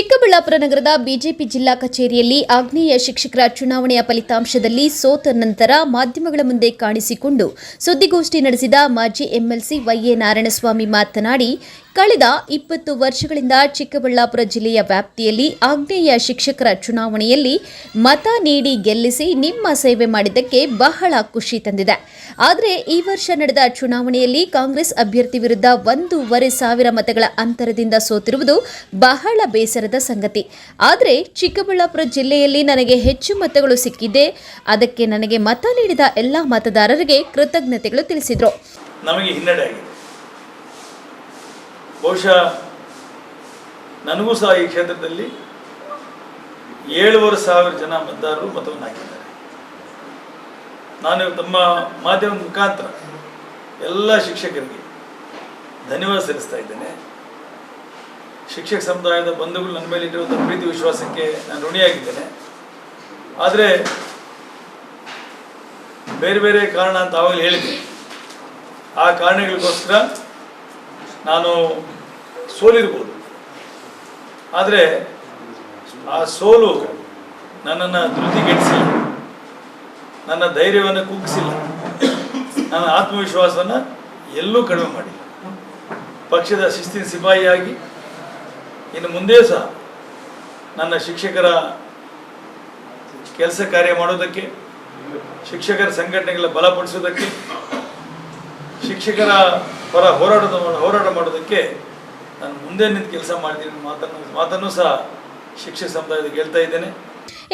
ಚಿಕ್ಕಬಳ್ಳಾಪುರ ನಗರದ ಬಿಜೆಪಿ ಜಿಲ್ಲಾ ಕಚೇರಿಯಲ್ಲಿ ಆಗ್ನೇಯ ಶಿಕ್ಷಕರ ಚುನಾವಣೆಯ ಫಲಿತಾಂಶದಲ್ಲಿ ಸೋತ ನಂತರ ಮಾಧ್ಯಮಗಳ ಮುಂದೆ ಕಾಣಿಸಿಕೊಂಡು ಸುದ್ದಿಗೋಷ್ಠಿ ನಡೆಸಿದ ಮಾಜಿ ಎಂಎಲ್ಸಿ ವೈಎ ನಾರಾಯಣಸ್ವಾಮಿ ಮಾತನಾಡಿ, ಕಳೆದ 20 ವರ್ಷಗಳಿಂದ ಚಿಕ್ಕಬಳ್ಳಾಪುರ ಜಿಲ್ಲೆಯ ವ್ಯಾಪ್ತಿಯಲ್ಲಿ ಆಗ್ನೇಯ ಶಿಕ್ಷಕರ ಚುನಾವಣೆಯಲ್ಲಿ ಮತ ನೀಡಿ ಗೆಲ್ಲಿಸಿ ನಿಮ್ಮ ಸೇವೆ ಮಾಡಿದ್ದಕ್ಕೆ ಬಹಳ ಖುಷಿ ತಂದಿದೆ. ಆದರೆ ಈ ವರ್ಷ ನಡೆದ ಚುನಾವಣೆಯಲ್ಲಿ ಕಾಂಗ್ರೆಸ್ ಅಭ್ಯರ್ಥಿ ವಿರುದ್ಧ 1,500 ಮತಗಳ ಅಂತರದಿಂದ ಸೋತಿರುವುದು ಬಹಳ ಬೇಸರದ ಸಂಗತಿ. ಆದರೆ ಚಿಕ್ಕಬಳ್ಳಾಪುರ ಜಿಲ್ಲೆಯಲ್ಲಿ ನನಗೆ ಹೆಚ್ಚು ಮತಗಳು ಸಿಕ್ಕಿದೆ. ಅದಕ್ಕೆ ನನಗೆ ಮತ ನೀಡಿದ ಎಲ್ಲ ಮತದಾರರಿಗೆ ಕೃತಜ್ಞತೆಗಳು ತಿಳಿಸಿದರು. ನಮಗೆ ಹಿನ್ನಡೆ ಆಗಿದೆ. ಬಹುಶಃ ನನಗೂ ಸಹ ಈ ಕ್ಷೇತ್ರದಲ್ಲಿ 7,500 ಜನ ಮತದಾರರು ಮತವನ್ನು ಹಾಕಿದ್ದಾರೆ. ನಾನು ತಮ್ಮ ಮಾಧ್ಯಮದ ಮುಖಾಂತರ ಎಲ್ಲ ಶಿಕ್ಷಕರಿಗೆ ಧನ್ಯವಾದ ಸಲ್ಲಿಸ್ತಾ ಇದ್ದೇನೆ. ಶಿಕ್ಷಕ ಸಮುದಾಯದ ಬಂಧುಗಳು ನನ್ನ ಮೇಲೆ ಇಟ್ಟಿರುವಂಥ ಪ್ರೀತಿ ವಿಶ್ವಾಸಕ್ಕೆ ನಾನು ಋಣಿಯಾಗಿದ್ದೇನೆ. ಆದರೆ ಬೇರೆ ಬೇರೆ ಕಾರಣ ಅಂತ ಆವಾಗಲೇ ಹೇಳಿದ್ದೆ. ಆ ಕಾರಣಗಳಿಗೋಸ್ಕರ ನಾನು ಸೋಲಿರ್ಬೋದು. ಆದರೆ ಆ ಸೋಲು ನನ್ನನ್ನು ಧೃತಿಗೆಡಿಸಿಲ್ಲ, ನನ್ನ ಧೈರ್ಯವನ್ನು ಕುಗ್ಗಿಸಿಲ್ಲ, ನನ್ನ ಆತ್ಮವಿಶ್ವಾಸವನ್ನು ಎಲ್ಲೂ ಕಡಿಮೆ ಮಾಡಿಲ್ಲ. ಪಕ್ಷದ ಶಿಸ್ತಿನ ಸಿಪಾಯಿಯಾಗಿ ಇನ್ನು ಮುಂದೆ ಸಹ ನನ್ನ ಶಿಕ್ಷಕರ ಕೆಲಸ ಕಾರ್ಯ ಮಾಡೋದಕ್ಕೆ, ಶಿಕ್ಷಕರ ಸಂಘಟನೆಗಳ ಬಲಪಡಿಸೋದಕ್ಕೆ, ಶಿಕ್ಷಕರ ಪರ ಹೋರಾಟ ಮಾಡೋದಕ್ಕೆ ನಾನು ಮುಂದೆ ನಿಂತು ಕೆಲಸ ಮಾಡ್ತೀನಿ ಮಾತನ್ನು ಸಹ ಶಿಕ್ಷಕ ಸಮುದಾಯಕ್ಕೆ ಹೇಳ್ತಾ ಇದ್ದೇನೆ.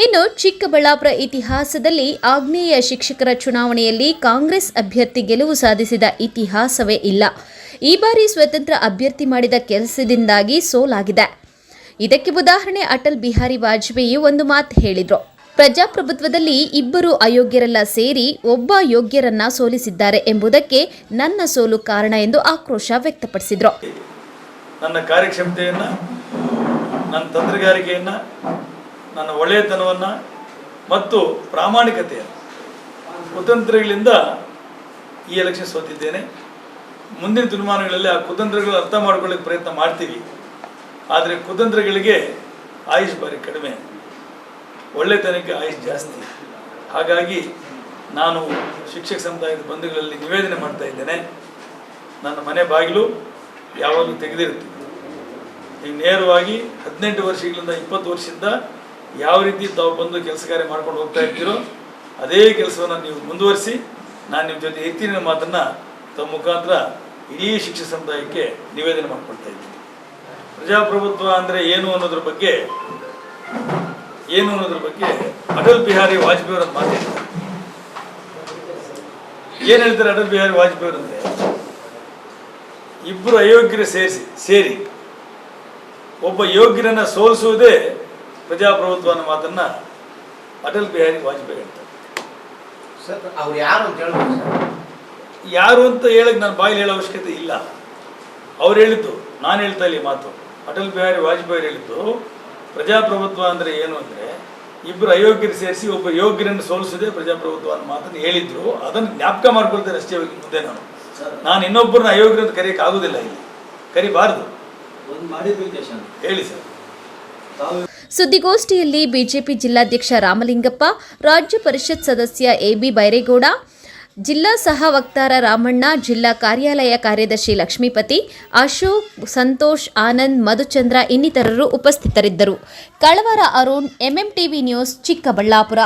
ಇನ್ನು ಚಿಕ್ಕಬಳ್ಳಾಪುರ ಇತಿಹಾಸದಲ್ಲಿ ಆಗ್ನೇಯ ಶಿಕ್ಷಕರ ಚುನಾವಣೆಯಲ್ಲಿ ಕಾಂಗ್ರೆಸ್ ಅಭ್ಯರ್ಥಿ ಗೆಲುವು ಸಾಧಿಸಿದ ಇತಿಹಾಸವೇ ಇಲ್ಲ. ಈ ಬಾರಿ ಸ್ವತಂತ್ರ ಅಭ್ಯರ್ಥಿ ಮಾಡಿದ ಕೆಲಸದಿಂದಾಗಿ ಸೋಲಾಗಿದೆ. ಇದಕ್ಕೆ ಉದಾಹರಣೆ ಅಟಲ್ ಬಿಹಾರಿ ವಾಜಪೇಯಿ ಒಂದು ಮಾತು ಹೇಳಿದ್ರು. ಪ್ರಜಾಪ್ರಭುತ್ವದಲ್ಲಿ ಇಬ್ಬರು ಅಯೋಗ್ಯರೆಲ್ಲ ಸೇರಿ ಒಬ್ಬ ಯೋಗ್ಯರನ್ನ ಸೋಲಿಸಿದ್ದಾರೆ ಎಂಬುದಕ್ಕೆ ನನ್ನ ಸೋಲು ಕಾರಣ ಎಂದು ಆಕ್ರೋಶ ವ್ಯಕ್ತಪಡಿಸಿದ್ರು. ನನ್ನ ಕಾರ್ಯಕ್ಷಮತೆಯನ್ನು, ನನ್ನ ತಂತ್ರಗಾರಿಕೆಯನ್ನು, ನನ್ನ ಒಳ್ಳೆಯತನವನ್ನು ಮತ್ತು ಪ್ರಾಮಾಣಿಕತೆಯನ್ನು ಕುತಂತ್ರಗಳಿಂದ ಈ ಎಲೆಕ್ಷನ್ ಸೋತಿದ್ದೇನೆ. ಮುಂದಿನ ದಿನಮಾನಗಳಲ್ಲಿ ಆ ಕುತಂತ್ರಗಳು ಅರ್ಥ ಮಾಡ್ಕೊಳ್ಳೋಕ್ಕೆ ಪ್ರಯತ್ನ ಮಾಡ್ತೀವಿ. ಆದರೆ ಕುತಂತ್ರಗಳಿಗೆ ಆಯುಷ್ ಬಾರಿ ಕಡಿಮೆ, ಒಳ್ಳೆತನಕ್ಕೆ ಆಯುಷ್ ಜಾಸ್ತಿ. ಹಾಗಾಗಿ ನಾನು ಶಿಕ್ಷಕ ಸಮುದಾಯದ ಬಂಧುಗಳಲ್ಲಿ ನಿವೇದನೆ ಮಾಡ್ತಾ ಇದ್ದೇನೆ, ನನ್ನ ಮನೆ ಬಾಗಿಲು ಯಾವಾಗಲೂ ತೆಗೆದಿರುತ್ತೆ. ನೀವು ನೇರವಾಗಿ 18 ವರ್ಷಗಳಿಂದ 20 ವರ್ಷದಿಂದ ಯಾವ ರೀತಿ ತಾವು ಬಂದು ಕೆಲಸ ಕಾರ್ಯ ಮಾಡ್ಕೊಂಡು ಹೋಗ್ತಾ ಇರ್ತೀರೋ ಅದೇ ಕೆಲಸವನ್ನು ನೀವು ಮುಂದುವರಿಸಿ, ನಾನು ನಿಮ್ಮ ಜೊತೆ ಇರ್ತೀನಿ ಅನ್ನೋ ಮಾತನ್ನು ತಮ್ಮ ಮುಖಾಂತರ ಇಡೀ ಶಿಕ್ಷಕ ಸಮುದಾಯಕ್ಕೆ ನಿವೇದನೆ ಮಾಡ್ಕೊಳ್ತಾ ಇದ್ದೀನಿ. ಪ್ರಜಾಪ್ರಭುತ್ವ ಅಂದರೆ ಏನು ಅನ್ನೋದ್ರ ಬಗ್ಗೆ ಅಟಲ್ ಬಿಹಾರಿ ವಾಜಪೇಯಿ ಅವರ ಮಾತು ಹೇಳ್ತಾರೆ. ಏನು ಹೇಳ್ತಾರೆ ಅಟಲ್ ಬಿಹಾರಿ ವಾಜಪೇಯಿ ಅವರಂದ್ರೆ, ಇಬ್ಬರು ಅಯೋಗ್ಯರು ಸೇರಿ ಒಬ್ಬ ಯೋಗ್ಯರನ್ನ ಸೋಲಿಸುವುದೇ ಪ್ರಜಾಪ್ರಭುತ್ವ ಅನ್ನೋ ಮಾತನ್ನ ಅಟಲ್ ಬಿಹಾರಿ ವಾಜಪೇಯಿ ಹೇಳ್ತಾರೆ. ಯಾರು ಅಂತ ಹೇಳಕ್ ನಾನು ಬಾಯಲ್ಲಿ ಹೇಳೋ ಅವಶ್ಯಕತೆ ಇಲ್ಲ. ಅವ್ರು ಹೇಳಿದ್ದು, ನಾನು ಹೇಳ್ತಾ ಇಲ್ಲ ಮಾತು. ಅಟಲ್ ಬಿಹಾರಿ ವಾಜಪೇಯಿ ಹೇಳಿದ್ದು ಪ್ರಜಾಪ್ರಭುತ್ವ ಅಂದರೆ ಏನು ಅಂದರೆ ಇಬ್ಬರು ಅಯೋಗ್ಯರು ಸೇರಿಸಿ ಒಬ್ಬ ಯೋಗ್ಯರನ್ನು ಸೋಲಿಸೋದೇ ಪ್ರಜಾಪ್ರಭುತ್ವ ಅನ್ನೋ ಮಾತನ್ನು ಹೇಳಿದ್ರು. ಅದನ್ನು ಜ್ಞಾಪಕ ಮಾಡ್ಕೊಳ್ತಾರೆ ಅಷ್ಟೇ. ಮುಂದೆ ನಾನು ಇನ್ನೊಬ್ಬರನ್ನ ಅಯೋಗ್ಯರು ಅಂತ ಕರೆಯಕ್ಕೆ ಆಗುದಿಲ್ಲ, ಇಲ್ಲಿ ಕರಿಬಾರ್ದು. ಹೇಳಿ ಸರ್. ಸುದ್ದಿಗೋಷ್ಠಿಯಲ್ಲಿ ಬಿಜೆಪಿ ಜಿಲ್ಲಾಧ್ಯಕ್ಷ ರಾಮಲಿಂಗಪ್ಪ, ರಾಜ್ಯ ಪರಿಷತ್ ಸದಸ್ಯ ಎಬಿ ಬೈರೇಗೌಡ, ಜಿಲ್ಲಾ ಸಹ ವಕ್ತಾರ ರಾಮಣ್ಣ, ಜಿಲ್ಲಾ ಕಾರ್ಯಾಲಯ ಕಾರ್ಯದರ್ಶಿ ಲಕ್ಷ್ಮೀಪತಿ, ಅಶೋಕ್, ಸಂತೋಷ್, ಆನಂದ್, ಮಧುಚಂದ್ರ ಇನ್ನಿತರರು ಉಪಸ್ಥಿತರಿದ್ದರು. ಕಳವರ ಅರುಣ್, ಎಂಎಂಟಿವಿ ನ್ಯೂಸ್, ಚಿಕ್ಕಬಳ್ಳಾಪುರ.